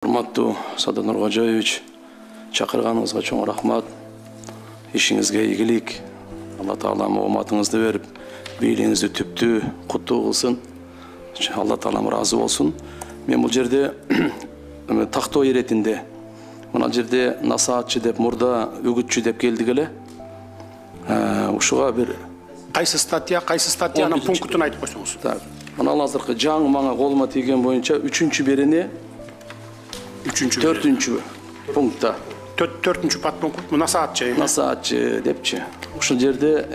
Урматтуу Садыр Нуркожоевич, чакырганыңызга чоң рахмат. Ишиңизге ийгилик. Алла Таала ооматыңызды берип, бийлигиңизди түптүү куттуу кылсын. Алла Таалам ыраазы болсун. Мен бул жерде тактоо иретинде, мына жерде насаатчы деп, мурда үгүтчү деп келдик эле. Ушуга бир кайсы статьянын пунктун айтып койсоңуз. Так. Мына азыркы жаңы мага колума тийген боюнча 3-чү берене 4-чү пунктта. 4-чү подпункт насаатчы. Насаатчы депчи. Ушул жерде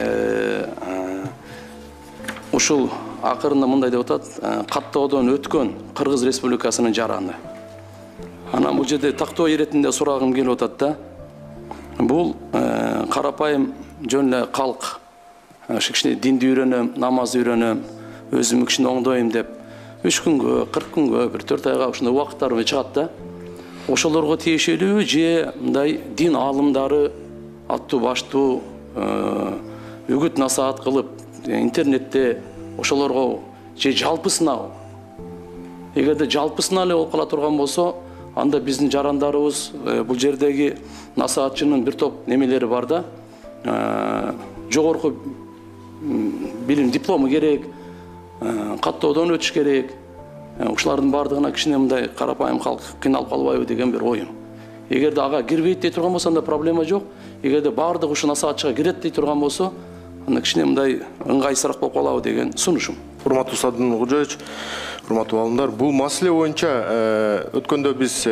ушул акырында мындай деп атат, каттоодон өткөн Кыргыз Республикасынын жараны. Анан бул жерде тактоо иретинде сурагым келип атат да. Бул карапайым жөн эле калк, кичине динди үйрөнөм, намаз үйрөнөм, өзүм кичине оңдойм деп 3 күнгө, 40 күнгө, бир 4 айга ушундай убакыттар чыгат да. Ошолорго тиешелүү же мындай дин аалымдары аттуу баштуу үгүт насаат кылып интернетте ошолорго же жалпысына, эгерде жалпысына эле болуп кала турган болсо, анда биздин жарандарыбыз бул жердеги насаатчынын бир топ немелери бар да. Жогорку билим диплому керек, каттоодон өтүш керек. Ушулардын бардыгына кичине мындай карапайым калк кыйналып калбайбы деген бир оюм. Эгерде ага кирбейт дей турган болсо, анда проблема жок. Эгерде бардыгы ушу насаатчыга кирет дей турган болсо, анда кичине мындай ыңгайсыраак болуп калабы деген сунушум. Урматтуу Садыр Нуркожоевич, урматтуу алымдар, бул маселе боюнча өткөндө биз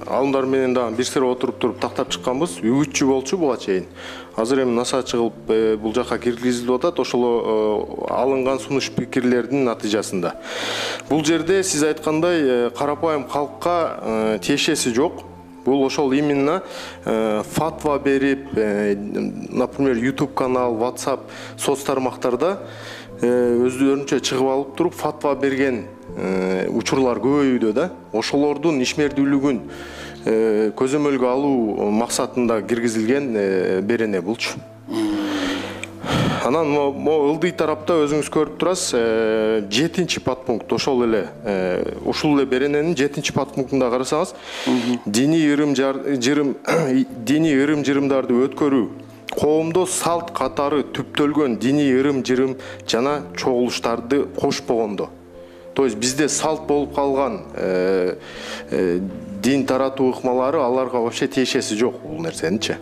алымдар менен дагы бир сыра отуруп туруп тактап чыкканбыз. Үгүтчү болчу буга чейин. Азыр эми насаатчы кылып бул жакка киргизилип атат. Ошол алынган сунуш пикирлердин натыйжасында. Бул жерде сиз айткандай карапайым калкка тиешеси жок. Бул ошол именно фатва берип, например, YouTube канал, WhatsApp, соц тармактарда өздөрүнчө чыгып алып туруп фатва берген учурлар көбөйүүдө да. Ошолордун ишмердүүлүгүн көзөмөлгө алуу максатында киргизилген берене булчу. Анан могу ылдый тарапта өзүңүз көрүп турасыз, 7-чи подпункт ошол эле ушул эле берененин 7-чи подпунктунда карасаңыз, диний ырым-жырымдарды өткөрүү, коомдо салт катары түптөлгөн диний ырым-жырым жана чогулуштарды кошпогондо. То есть бизде салт болуп калган дин таратуу ыкмалары аларга вообще тиешеси жок бул нерсеничи.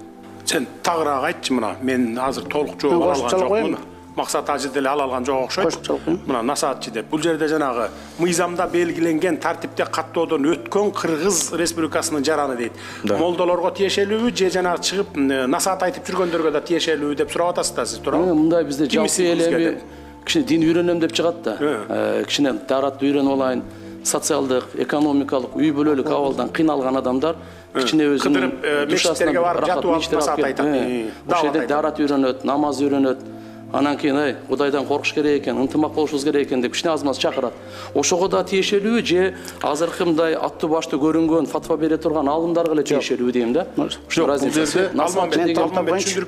Сен тагыраак айтчы мына, мен азыр толук жооп ала алган жокмун. Максат ажы деле ала алган жок окшойт. Мына насаатчы деп. Бул жерде жанагы мыйзамда белгиленген тартипте каттоодон өткөн Кыргыз Республикасынын жараны дейт. Молдолорго тиешелүүбү же жанагы чыгып насаат айтып жүргөндөргө да тиешелүүбү деп сурап атасыз да сиз, туурабы? Мындай бизде жалпы эле кичине дин үйрөнөм деп чыгат да. Кичине таратты үйрөнүп алайын, социалдык, экономикалык, үй бүлөлүк абалдан кыйналган адамдар кичине өзүнүн мечиттерге барып жатып алып насаат айтат. Ошол жерде дарат үйрөнөт, намаз үйрөнөт. Анан кийин Кудайдан коркуш керек экен, ынтымак болушубуз керек экен деп кичине аз-маз чакырат. Ошого да тиешелүү же азыркы мындай аттуу баштуу көрүнгөн фатва бере турган алымдарга эле тиешелүү дейм да. Ушул разница. Насаатчы деген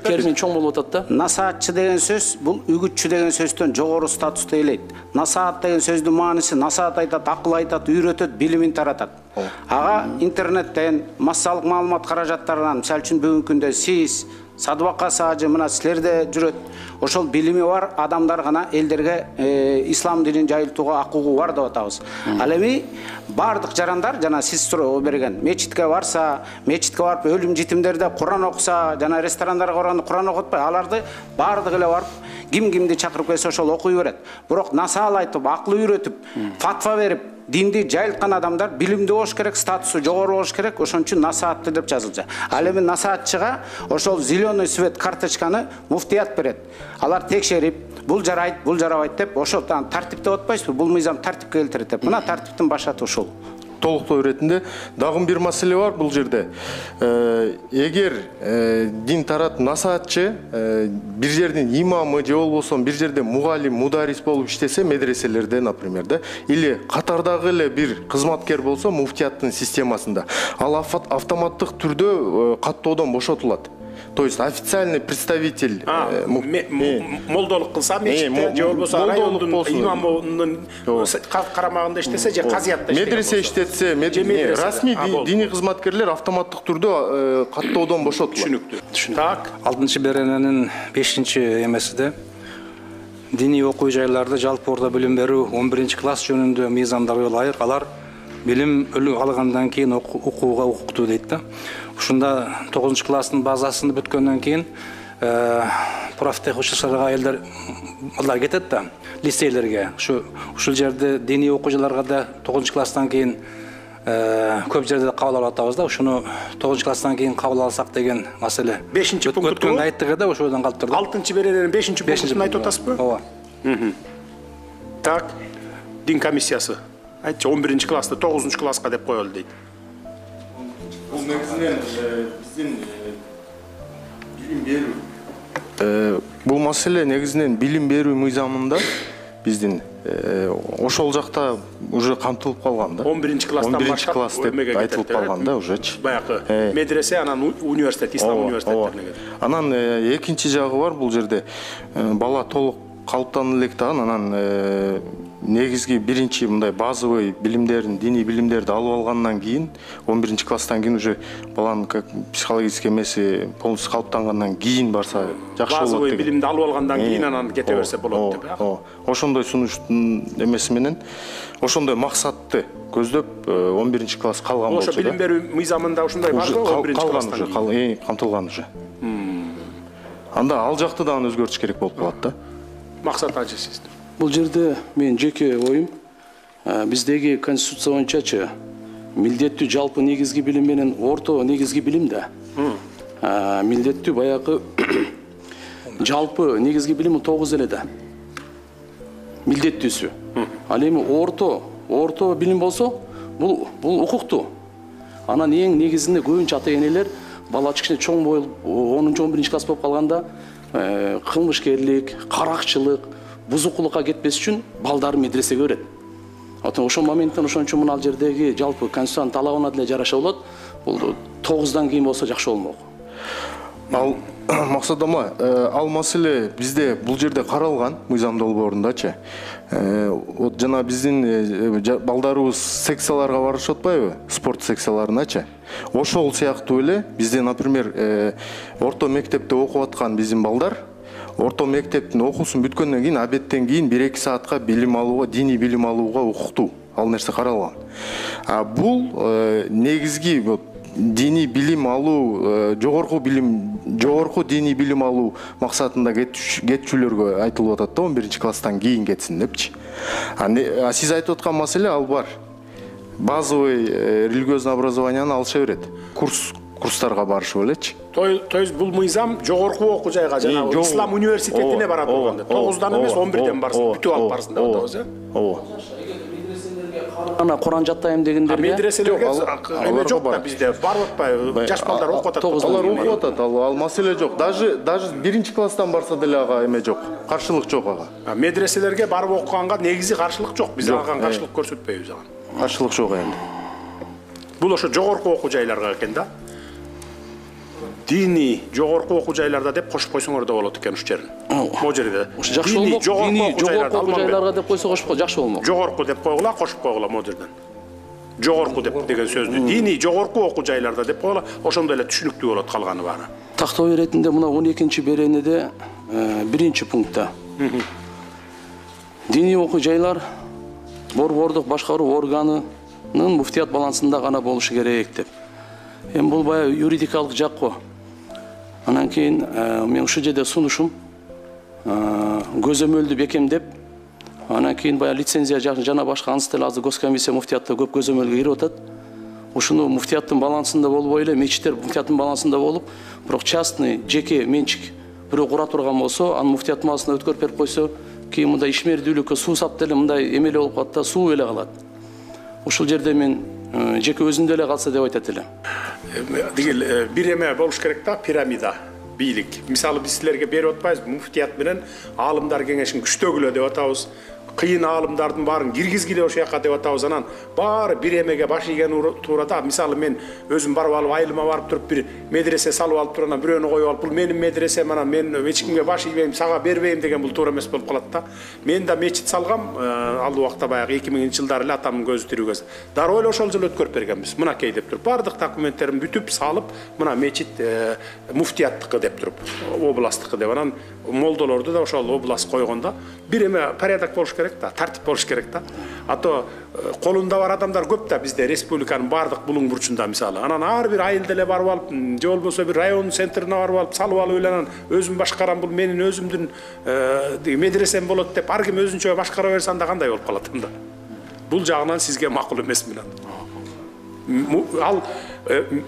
термин чоң болуп атат да. Насаатчы деген сөз бул үгүтчү деген сөздөн жогору статусту ээлейт. Насаат деген сөздүн мааниси насаат айтат, акыл айтат, үйрөтөт, билимин таратат. Ага интернеттен, массалык маалымат каражаттарынан, мисалы үчүн бүгүнкү күндө сиз, Садыбакка Саажы мына силерде жүрөт. Ошол билими бар адамдар гана элдерге ислам динин жайылтууга акыгуу бар деп атабыз. Ал эми бардык жарандар жана сиз суроо берген мечитке барса, мечитке барып өлүм житимдерде Куран окуса, жана ресторандарга барганда Куран окутпай, аларды бардык эле барып кимди чакырып келсе ошол окуй берет. Бирок насаал айтып, акыл үйрөтүп, фатва берип, динди жайылткан адамдар билимдүү болуш керек, статусу жогору болуш керек, ошон үчүн насаатты деп жазылчу. Ал эми насаатчыга ошол зеленый свет карточканы муфтият берет. Алар текшерип, бул жарайт, бул жарабайт деп, ошол тартипте отпайсызбы? Бул мыйзам тартипке келтирет деп. Мына тартиптин башаты ушул. Толуктоо иретинде дагы бир маселе бар бул жерде. Эгер дин тарат насаатчы бир жердин имамы же болбосо бир жерде мугалим, мударис болуп иштесе медреселерде, например, да, или катардагы эле бир кызматкер болсо муфтияттын системасында, ал автоматтык түрдө каттоодон бошотулат. То есть официальный представитель молдолук кылса мечитте же болбосо райондун имамынын карамагында иштесе же казиятта иштесе медресе иштетсе расмий диний кызматкерлер автоматтык түрдө каттоодон бошотулат. Түшүнүктүү. Так. 6-берененин 5-эмесиде диний окуу жайларда жалпы орта билим берүү 11-класс жөнүндө мыйзамдар ылайык алар билим алгандан кийин окууга укуктуу дейт да. Ушунда 9-класстын базасын бүткөндөн кийин профтех училищаларга элдер алар кетет да, лицейлерге. Ушул жерде диний окуучуларга да 9-класстан кийин көп жерде кабыл алып атабыз да. Ушуну 9-класстан кийин кабыл алсак деген маселе. 5-пункту айттык да, ошодон калып турду. 6-берененин 5-пунктун айтып атасызбы? Ооба. Так. Дин комиссиясы. Айтчы 11-класста 9-класска деп коелу дейт. Бул негизинен биздин билим берүү. Бул маселе негизинен билим берүү мыйзамында биздин ошол жакта уже камтылып калган да. 11-класстан баштап деп айтылып калган да уже. Баягы медресе анан университет, ислам университеттерине кетет. Анан экинчи жагы бар бул жерде бала толук калыптанып электаган, анан негизги биринчи мындай базовый билимдерин, диний билимдерди алып алгандан кийин 11-класстан кийин уже баланын психологический эмеси полностью калыптангандан кийин барса жакшы болот. Базовый билимди алып алгандан кийин анан кете берсе болот деп. Ошондой сунуштун эмеси менен ошондой максатты көздөп 11-класс калган болчу. Ошо билим берүү мыйзамында ушундай барбы 11-класстан кийин? Камтылган уже. Анда ал жакты дагы өзгөртүш керек болуп калат да. Максат ажы сиз. Бұл жерде мен жеке ойым, биздеги конституция боюнчачы милдеттүү жалпы негизги билим менен орто негизги билим да. Милдеттүү баягы жалпы негизги билим 9 эле да. Милдеттүүсү. Ал эми орто билим болсо, бул укуктуу. Анан эң негизинде көбүнчө ата энелер бала кичине чоң болуп 10-11 класс болуп калганда кылмышкерлик, каракчылык, бузукулукка кетпес үчүн балдарын медресеге берет. Ошол моменттен ошон үчүн мына жердеги жалпы конституциянын талабына деле жараша болот. Бул 9-дан кийин болсо жакшы болмок. Ал максат ама, ал маселе бизде бул жерде каралган мыйзам долбоорундачы. Вот жана биздин балдарыбыз секцияларга барышып атпайбы? Спорт секцияларыначы. Ошол сыяктуу эле бизде, например, орто мектепте окуп аткан биздин балдар орто мектептин окуусун бүткөндөн кийин абеттен кийин 1-2 саатка билим алууга, диний билим алууга укуктуу. Ал нерсе каралган. Бул негизги диний билим алуу, жогорку диний билим алуу максатында кетчүлөргө айтылып атат да, 11-класстан кийин кетсин депчи. Сиз айтып аткан маселе ал бар. Базовый религиозный образованияны алыша берет. Курстарга барышып элечи. То есть бул мыйзам жогорку окуу жайга, жана ислам университетине бара турганда 9-дан эмес 11-ден барсын, бүтүп алып барсын деп атабыз, э? Ооба. Ана Куран жаттайм дегендер медреселерге эме жок да бизде, барып атпайбы? Жаш балдар окуп атат. Алар окуп атат, ал маселе жок. Даже 1-класстан барса деле ага эме жок. Каршылык жок ага. Медреселерге барып окуганга негизи каршылык жок. Биз ага каршылык көрсөтпөйбүз ага. Каршылык жок энди. Бул ошо жогорку окуу жайларга экен да. Диний жогорку окуу жайларда деп кошуп койсоңор да болот экен ушул жерин. Могу жерде. Жакшы болмок. Жогорку окуу жайларга деп койсо кошуп жакшы болмок. Жогорку деп койгула, кошуп койгула могу жерден. Жогорку деп деген сөздү диний жогорку окуу жайларда деп койгула, ошондой эле түшүнүктүү болот калганы баары. Тактоо иретинде мына 12-беренеде 1-пунктта. Диний окуу жайлар борбордук башкаруу органынын муфтият балансында гана болушу керек деп. Эми бул баягы юридикалык жак го. Анан кийин мен ушул жерде сунушум көзөмөлдү бекемдеп, анан кийин баягы лицензия жана башка ансы деле азыр госкомиссия муфтиятта көп көзөмөлгө кирип атат. Ушуну муфтияттын балансында болбой эле, мечиттер муфтияттын балансында болуп, бирок частный, жеке менчик бирөө кура турган болсо, анын муфтияттын балансына өткөрүп берип койсо, кийин мындай ишмердүүлүккө суу сап деле мындай эмеле болуп калат да, суу эле калат. Ушул жерде мен жеке өзүндө эле калса деп айтат элем. Бир эме болуш керек да, пирамида, бийлик. Мисалы биз силерге берип атпайбыз, муфтият менен аалымдар кеңешин күчтөгүлө деп атабыз. кыйын аалымдардын баарын киргизгиле ошол жака деп атабыз. Анан баары бир эмеге баш ийген туурада. Мисалы мен өзүм барып алып айылыма барып туруп бир медресе салып алып туруп анан бирөөнү коюп алып бул менин медресем, анан мен эч кимге баш ийбейм, сага бербейм деген бул туура эмес болуп калат да. Мен да мечит салгам ал убакта баягы 2000-жылдары эле атамдын көзү тирүү кезде. Дароо эле ошол жылы өткөрүп бергенбиз. Мынакей деп туруп баардык документтерин бүтүп салып, мына мечит муфтияттыкы деп туруп, областтыкы деп. Анан молдолорду да ошол област койгондо бир эме порядок болуш керек да, тартип болуш керек да. А то колунда бар адамдар көп да бизде республиканын баардык булуң бурчунда мисалы. Анан ар бир айылда эле барып алып, же болбосо бир район центрине барып алып, салып алып эле анан өзүм башкарам, бул менин өзүмдүн медресем болот деп ар ким өзүнчө башкара берсе анда кандай болуп калат анда. Бул жагынан сизге макул эмес менен. Ал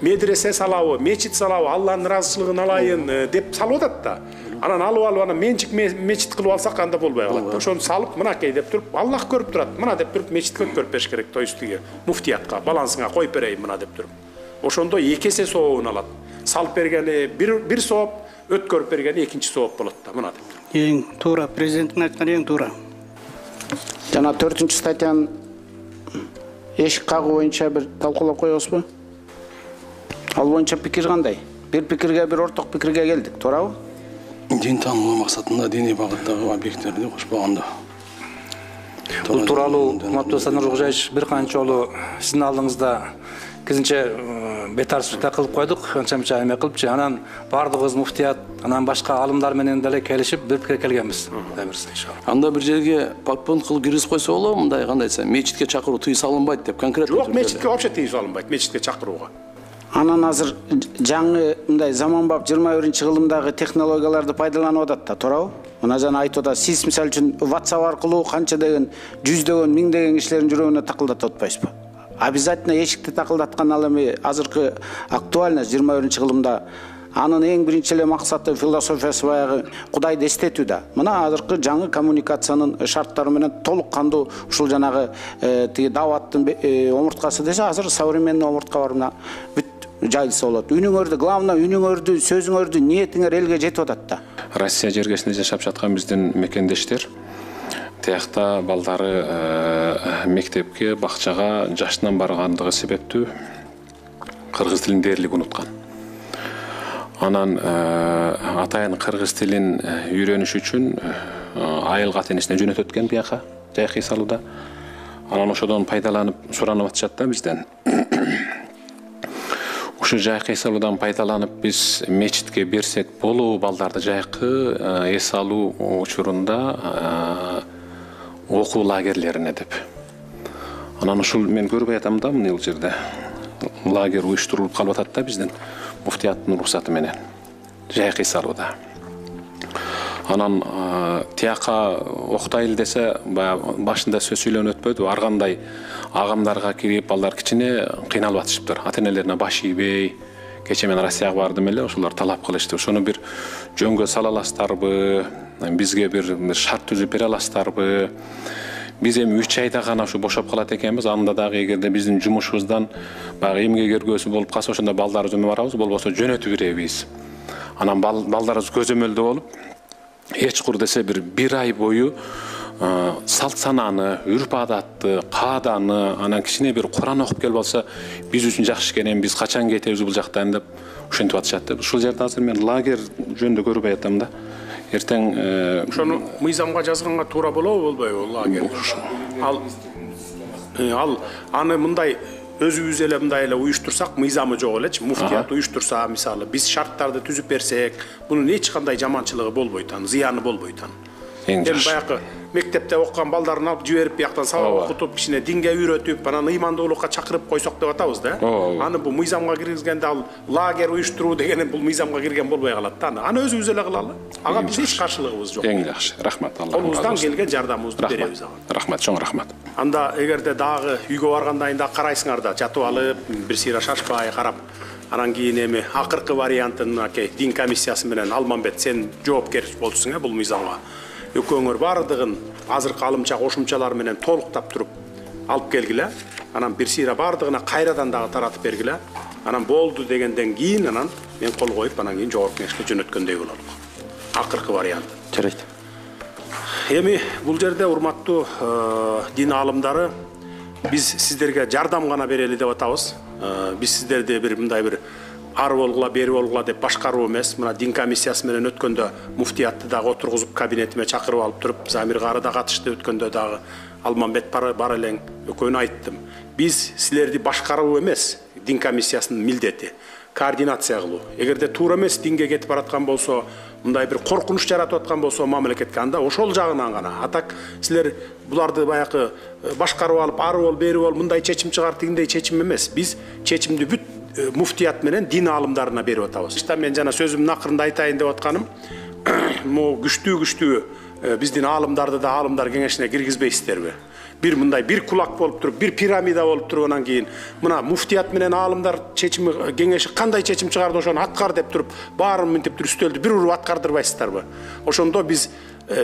медресе салабы, мечит салабы, Алланын ыраазычылыгын алайын деп салып атат да. Анан алып анан менчик мечит кылып алсак анда болбой калат да. Ошону салып, мынакей деп туруп, Аллах көрүп турат. Мына деп туруп мечитке өткөрүп бериш керек той үстүгө, муфтиятка, балансыңа коюп берейин мына деп туруп. Ошондо эки эсе сообун алат. Салып бергени бир сооп, өткөрүп бергени экинчи сооп болот да, мына деп. Эң туура, президенттин айтканы эң туура. Жана 4-чү статьянын эшик кагуу боюнча бир талкуулап коебузбу? Ал боюнча пикир кандай? Бир пикирге, бир орток пикирге келдик, туурабы? Дин таануу максатында диний багыттагы объекттерди кошпогондо. Бул тууралуу Урматтуу Санар Кожоевич бир канча жолу сиздин алдыңызда кизинче бетарчылыкта кылып койдук, канча эме кылыпчы. Анан баардыгыбыз муфтият, анан башка алымдар менен деле келишип бир пикирге келгенбиз. Анда бир жерге подпункт кылып киргизип койсо болобу, мындай кандай десем, мечитке чакыруу тыюу салынбайт деп конкретно. Жок, мечитке вообще тыюу салынбайт, мечитке чакырууга. Анан азыр жаңы мындай заманбап 21-кылымдагы технологияларды пайдаланып атат да, туурабы? Мына жана айтып атат, сиз мисалы үчүн WhatsApp аркылуу канча деген, жүздөгөн, миңдеген кишилердин жүрөгүнө такылдатып атпайсызбы? Обязательно эшикти такылдаткан ал эми азыркы актуально 21-кылымда анын эң биринчи эле максаты, философиясы баягы Кудайды эстетүү да. Мына азыркы жаңы коммуникациянын шарттары менен толук кандуу ушул жанагы тиги даваттын омурткасы десе, азыр современный омуртка бар мына бүт жайылса болот. Үнүңөрдү, главное үнүңөрдү, сөзүңөрдү, ниетиңер элге жетип атат да. Россия жергесинде жашап жаткан биздин мекендештер тиякта балдары мектепке, бакчага жаштан баргандыгы себептүү кыргыз тилин дээрлик унуткан. Анан атайын кыргыз тилин үйрөнүш үчүн айыл катенесине жөнөтүп өткөн бияка жайкы салууда. Анан ошодон пайдаланып суранып атышат да бизден. Ушу жайкы салуудан пайдаланып биз мечитке берсек болобу балдарды жайкы эс алуу учурунда окуу лагерлерине деп. Анан ушул мен көрбөй атам да мына жерде лагерь уюштурулуп калып атат да биздин муфтияттын уруксаты менен жайкы салууда. Анан тияка октайлы десе башында сөз сүйлөнүп өтпөдү, ар кандай агамдарга кирип балдар кичине кыйналып атышыптыр. Ата-энелерине баш ийбей, кече мен Россияга бардым эле, ошолор талап кылышты. Ошону бир жөнгө сала аласыздарбы, бизге бир шарт түзүп бере аласыздарбы? Биз эми 3 айда гана ушу бошоп калат экенбиз. Анда дагы эгерде биздин жумушубуздан баягы эмгек эргөөсү болуп калса, ошондо балдарыбыз өмө барабыз, болбосо жөнөтүп беребиз. Анан балдарыбыз көзөмөлдө болуп, эч кур десе бир ай бою салт сананы, үрп адатты, кааданы, анан кичине бир Куран окуп келип алса, биз үчүн жакшы экен, биз качан кетебиз бул жактан деп ушинтип атышат. Ушул жерде азыр мен лагерь жөнүндө көрбөй атам да. Эртең ошону мыйзамга жазганга туура болобу, болбойбу лагерь? Ал аны мындай өзүбүз эле мындай эле уюштурсак, мыйзамы жок элечи, муфтият уюштурса, мисалы, биз шарттарды түзүп берсек, бунун эч кандай жаманчылыгы болбойт, зыяны болбойт. Эми баягы мектепте окуган балдарын алып жиберип бияктан сабак окутуп, кичине динге үйрөтүп, анан ыймандуулукка чакырып койсок деп атабыз да. Аны бул мыйзамга киргизгенде ал лагерь уюштуруу деген бул мыйзамга кирген болбой калат да. Аны өзүбүз эле кылалы. Ага биз эч каршылыгыбыз жок. Эң жакшы. Рахмат, Алла. Колубуздан келген жардамыбызды беребиз ага. Рахмат, чоң рахмат. Анда эгерде дагы үйгө баргандан кийин да карайсыңар да, жатып алып, бир сыйра шашпай карап, анан кийин эми акыркы вариантын мынакей дин комиссиясы менен Алмамбет сен жоопкер болчусуң бул мыйзамга. Экөөңөр бардыгын азыркы алымча кошумчалар менен толуктап туруп алып келгиле. Анан бир сыйра бардыгына кайрадан дагы таратып бергиле. Анан болду дегенден кийин анан мен кол коюп анан кийин жогорку кеңешке жөнөткөндөй бололук. Акыркы вариант. Жарайт. Эми бул жерде урматтуу дин аалымдары, биз сиздерге жардам гана берели деп атабыз. Биз сиздерди бир мындай бир ар болгула, бери болгула деп башкаруу эмес. Мына дин комиссиясы менен өткөндө муфтиятты дагы отургузуп кабинетиме чакырып алып туруп, Замир кары да катышты өткөндө дагы, Алмамбет бар элең, экөөнү айттым. Биз силерди башкаруу эмес, дин комиссиясынын милдети. Координация кылуу. Эгерде туура эмес динге кетип бараткан болсо, мындай бир коркунуч жаратып аткан болсо мамлекетке, анда ошол жагынан гана. Атак силер буларды баягы башкарып алып, ары бол, бери бол, мындай чечим чыгар, тигиндей чечим эмес. Биз чечимди бүт муфтият менен дин аалымдарына берип атабыз. Мен жана сөзүмдүн акырында айтайын деп атканым, могу күчтүү биздин аалымдарды да аалымдар кеңешине киргизбейсиздерби? Bir мындай bir kulak болуп туруп, bir piramida болуп туруп, анан кийин мына муфтият менен аалымдар чечими кеңеши кандай чечим чыгарды ошону аткар деп туруп, баарын мынтип туруп үстөлдү бир уруп аткардырбайсыздарбы? Ошондо биз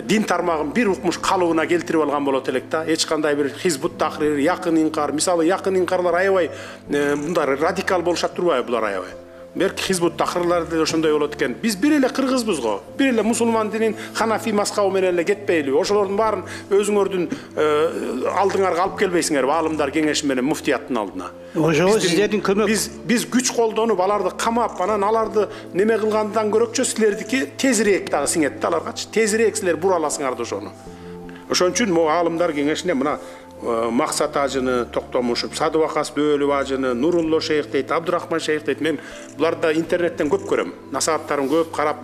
дин тармагын бир укмуш калыбына келтирип алган болот элек да. Эч кандай бир хизбут тахрир, якын инкар, мисалы якын инкарлар аябай мындай радикал болушат турбайбы булар аябай? Берки хизбут тахрирларды ошондой болот экен. Биз бир эле кыргызбыз го. Бир эле мусулман динин ханафи маскабы менен эле кетпейли. Ошолордун баарын өзүңөрдүн алдыңарга алып келбейсиңерби? Аалымдар кеңеши менен муфтияттын алдына. Ошол сиздердин көмөк. Биз күч колдонуп аларды камап, анан аларды неме кылгандан көрөкчө силердики тезирээк дагы сиңет да аларгачы. Тезирээк силер бура аласыңар да ошону. Ошон үчүн могу аалымдар кеңешине мына Мақсат ажыны, Токтомушев, Садыбакас Дөөлү ажыны, Нурулло шейх дейт, Абдурахман шейх дейт. Мен буларды интернеттен көп көрөм. Насааттарын көп карап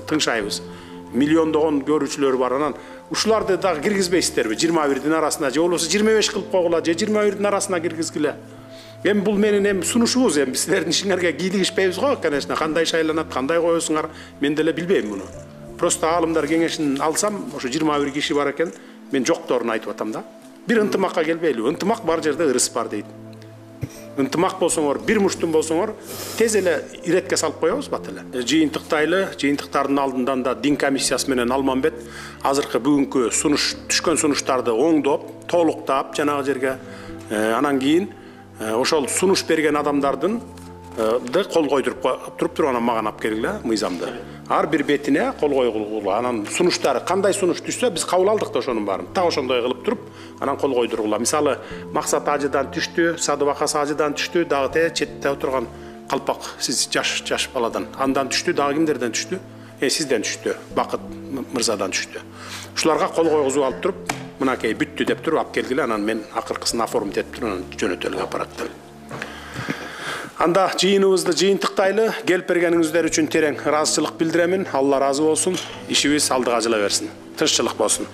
тыңшайбыз. Миллиондогон көрүүчүлөр бар. Анан ушуларды дагы киргизбейсиздерби? 21-дин арасына же болбосо 25 кылып койгула, же 21-дин арасына киргизгиле. Эми бул менин сунушубуз, эми силердин ишиңерге кийлигишпейбиз го, конечно. Кандай шайланат, кандай коесуңар, мен деле билбейм муну. Просто аалымдар кеңешин алсам, ошо 21 киши бар экен, мен жокторун айтып атам да. Bir ынтымакка келбейли. Ынтымак бар жерде ырыс бар дейт. Ынтымак болсоңор, bir муштун болсоңор, тез эле иретке салып коебуз бат эле. Жыйынтыктайлы, жыйынтыктардын алдынан да дин комиссиясы менен Алмамбет азыркы бүгүнкү сунуш, түшкөн сунуштарды оңдоп, толуктап жанагы жерге, анан кийин ошол сунуш берген адамдардын кол койдуруп туруп анан мага алып келгиле мыйзамды. Ар бир бетине кол койгула. Анан сунуштары кандай сунуш түшсө биз кабыл алдык да ошонун баарын. Так ошондой кылып туруп, анан кол койдургула. Мисалы, Мақсат ажыдан түштү, Садыбакас ажыдан түштү, дагы четте отурган калпак сиз жаш баладан. Андан түштү, дагы кимдерден түштү? Сизден түштү. Бакыт мырзадан түштү. Ушуларга кол койгузуп алып туруп, мынакей бүттү деп туруп алып келгиле, анан мен акыркысын оформить этип туруп, анан жөнөтөлгө апараттым. Анда жыйыныбызды жыйынтыктайлы, келип бергениңиздер үчүн терең ыраазычылык билдиремин. Алла разы болсун. Ишибиз алдыга жыла берсин. Тынччылык болсун.